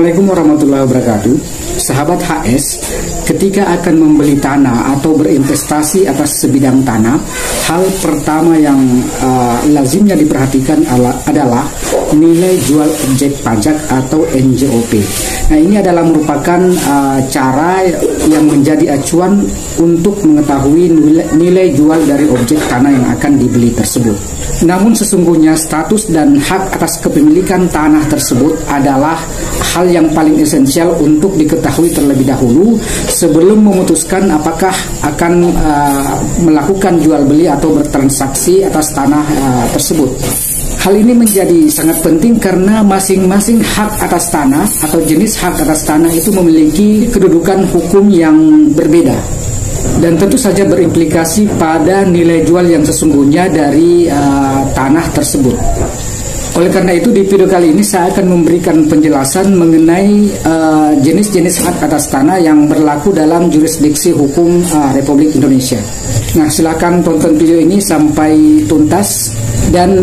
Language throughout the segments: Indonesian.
Assalamualaikum warahmatullahi wabarakatuh. Sahabat HS, ketika akan membeli tanah atau berinvestasi atas sebidang tanah, hal pertama yang lazimnya diperhatikan adalah nilai jual objek pajak atau NJOP. Nah, ini adalah merupakan cara yang menjadi acuan untuk mengetahui nilai jual dari objek tanah yang akan dibeli tersebut. Namun sesungguhnya status dan hak atas kepemilikan tanah tersebut adalah hal yang paling esensial untuk diketahui terlebih dahulu sebelum memutuskan apakah akan melakukan jual beli atau bertransaksi atas tanah tersebut. Hal ini menjadi sangat penting karena masing-masing hak atas tanah atau jenis hak atas tanah itu memiliki kedudukan hukum yang berbeda dan tentu saja berimplikasi pada nilai jual yang sesungguhnya dari tanah tersebut. Oleh karena itu, di video kali ini saya akan memberikan penjelasan mengenai jenis-jenis hak atas tanah yang berlaku dalam jurisdiksi hukum Republik Indonesia. Nah, silakan tonton video ini sampai tuntas. Dan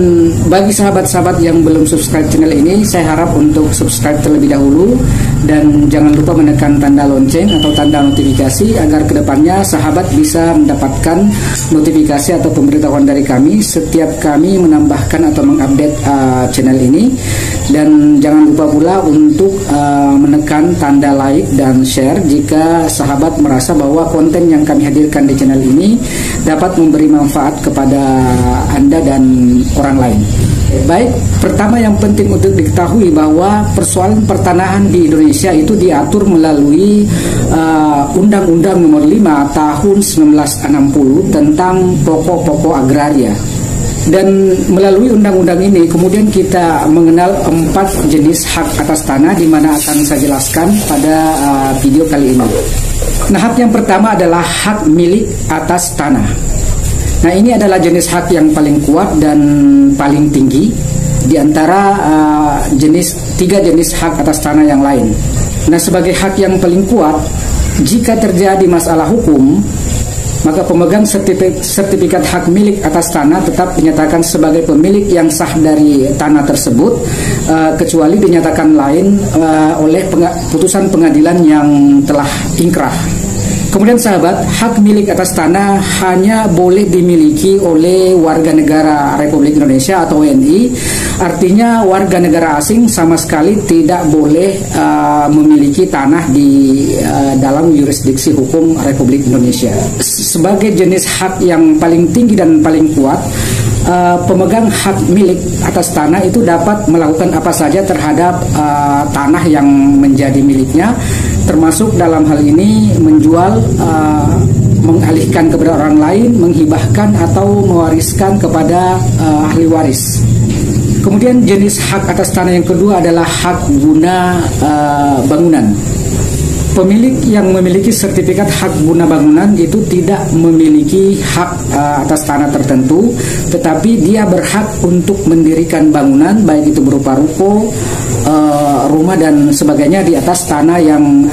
bagi sahabat-sahabat yang belum subscribe channel ini, saya harap untuk subscribe terlebih dahulu dan jangan lupa menekan tanda lonceng atau tanda notifikasi agar kedepannya sahabat bisa mendapatkan notifikasi atau pemberitahuan dari kami setiap kami menambahkan atau mengupdate channel ini. Dan jangan lupa pula untuk menekan tanda like dan share jika sahabat merasa bahwa konten yang kami hadirkan di channel ini dapat memberi manfaat kepada Anda dan orang lain. Baik, pertama yang penting untuk diketahui bahwa persoalan pertanahan di Indonesia itu diatur melalui Undang-Undang Nomor 5 Tahun 1960 tentang pokok-pokok agraria. Dan melalui undang-undang ini kemudian kita mengenal 4 jenis hak atas tanah di mana akan saya jelaskan pada video kali ini. Nah, hak yang pertama adalah hak milik atas tanah. Nah, ini adalah jenis hak yang paling kuat dan paling tinggi di antara 3 jenis hak atas tanah yang lain. Nah, sebagai hak yang paling kuat, jika terjadi masalah hukum, maka pemegang sertifikat hak milik atas tanah tetap dinyatakan sebagai pemilik yang sah dari tanah tersebut, kecuali dinyatakan lain oleh putusan pengadilan yang telah ingkrah. Kemudian sahabat, hak milik atas tanah hanya boleh dimiliki oleh warga negara Republik Indonesia atau WNI. Artinya warga negara asing sama sekali tidak boleh memiliki tanah di dalam yurisdiksi hukum Republik Indonesia. Sebagai jenis hak yang paling tinggi dan paling kuat, pemegang hak milik atas tanah itu dapat melakukan apa saja terhadap tanah yang menjadi miliknya, termasuk dalam hal ini menjual, mengalihkan kepada orang lain, menghibahkan atau mewariskan kepada ahli waris. Kemudian jenis hak atas tanah yang kedua adalah hak guna bangunan. Pemilik yang memiliki sertifikat hak guna bangunan itu tidak memiliki hak atas tanah tertentu, tetapi dia berhak untuk mendirikan bangunan, baik itu berupa ruko, rumah dan sebagainya di atas tanah yang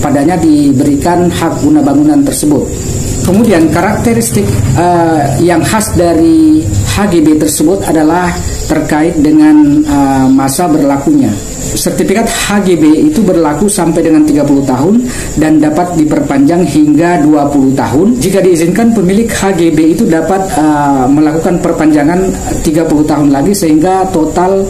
padanya diberikan hak guna bangunan tersebut. Kemudian karakteristik yang khas dari HGB tersebut adalah terkait dengan masa berlakunya. Sertifikat HGB itu berlaku sampai dengan 30 tahun dan dapat diperpanjang hingga 20 tahun. Jika diizinkan, pemilik HGB itu dapat melakukan perpanjangan 30 tahun lagi sehingga total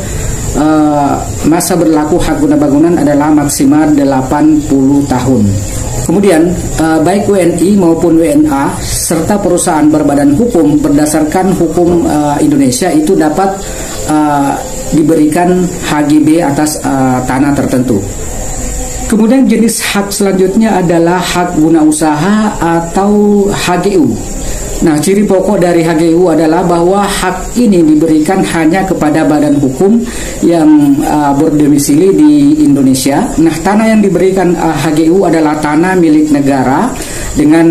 masa berlaku hak guna bangunan adalah maksimal 80 tahun. Kemudian baik WNI maupun WNA serta perusahaan berbadan hukum berdasarkan hukum Indonesia itu dapat diberikan HGB atas tanah tertentu. Kemudian jenis hak selanjutnya adalah hak guna usaha atau HGU. Nah, ciri pokok dari HGU adalah bahwa hak ini diberikan hanya kepada badan hukum yang berdomisili di Indonesia. Nah, tanah yang diberikan HGU adalah tanah milik negara dengan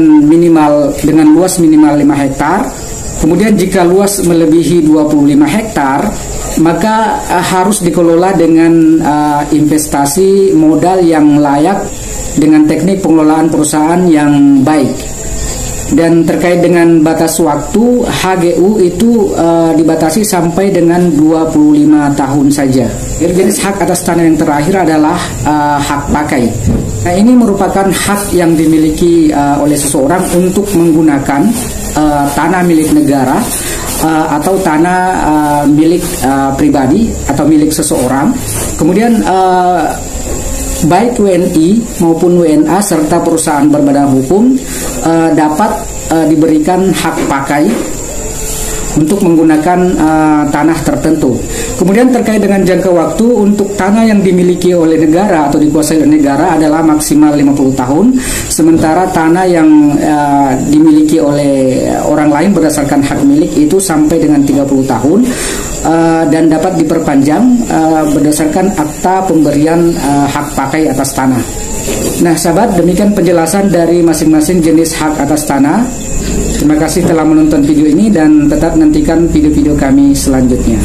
luas minimal 5 hektar. Kemudian jika luas melebihi 25 hektar, maka harus dikelola dengan investasi modal yang layak dengan teknik pengelolaan perusahaan yang baik. Dan terkait dengan batas waktu, HGU itu dibatasi sampai dengan 25 tahun saja. Jenis hak atas tanah yang terakhir adalah hak pakai. Nah, ini merupakan hak yang dimiliki oleh seseorang untuk menggunakan tanah milik negara atau tanah milik pribadi atau milik seseorang. Kemudian baik WNI maupun WNA serta perusahaan berbadan hukum dapat diberikan hak pakai untuk menggunakan tanah tertentu. Kemudian terkait dengan jangka waktu, untuk tanah yang dimiliki oleh negara atau dikuasai oleh negara adalah maksimal 50 tahun, sementara tanah yang dimiliki oleh orang lain berdasarkan hak milik itu sampai dengan 30 tahun dan dapat diperpanjang berdasarkan akta pemberian hak pakai atas tanah. Nah, sahabat, demikian penjelasan dari masing-masing jenis hak atas tanah. Terima kasih telah menonton video ini dan tetap nantikan video-video kami selanjutnya.